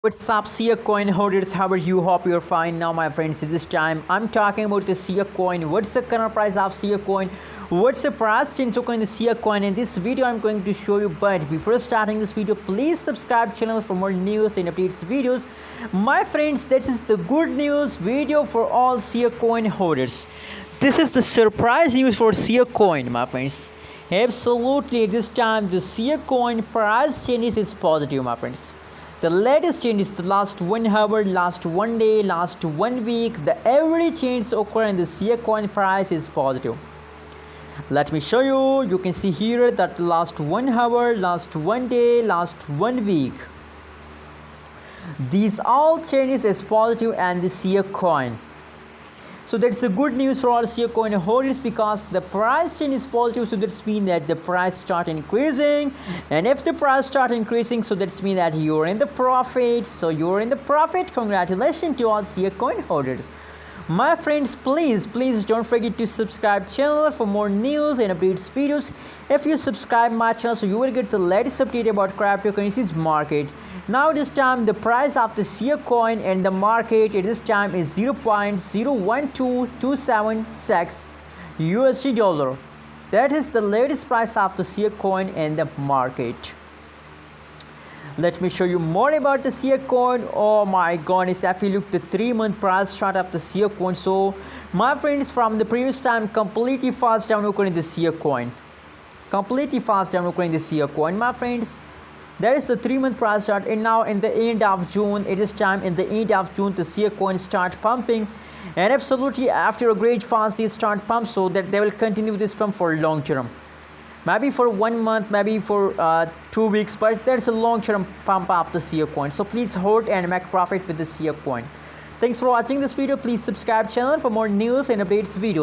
What's up, Siacoin holders? How are you? Hope you're fine. Now, my friends, this time I'm talking about the Siacoin. What's the current price of Siacoin? What's the price change in the Siacoin? In this video, I'm going to show you. But before starting this video, please subscribe channel for more news and updates videos. My friends, this is the good news video for all Siacoin holders. This is the surprise news for Siacoin, my friends. Absolutely, this time the Siacoin price change is positive, my friends. The latest change is the last 1 hour, last 1 day, last 1 week. The every change occur in the Siacoin price is positive. Let me show you. You can see here that last 1 hour, last 1 day, last 1 week. These all changes is positive and the Siacoin. So that's the good news for all Siacoin holders because the price change is positive. So that's mean that the price start increasing, and if the price start increasing, so that's mean that you're in the profit. So you're in the profit. Congratulations to all Siacoin holders. My friends, please don't forget to subscribe channel for more news and updates videos. If you subscribe my channel, so you will get the latest update about cryptocurrencies market. Now this time the price of the Siacoin in the market at this time is 0.012276 USD dollar. That is the latest price of the Siacoin in the market. Let me show you more about the Siacoin. Oh my goodness, if you look the 3-month price chart of the Siacoin, so my friends, from the previous time completely fast down occurring the Siacoin. Completely fast down occurring the Siacoin, my friends. That is the 3-month price chart, and now in the end of June, it is time in the end of June the Siacoin start pumping, and absolutely after a great fast they start pump, so that they will continue this pump for long term. Maybe for 1 month, maybe for 2 weeks, but there's a long-term pump of the Siacoin. So please hold and make profit with the Siacoin. Thanks for watching this video. Please subscribe channel for more news and updates videos.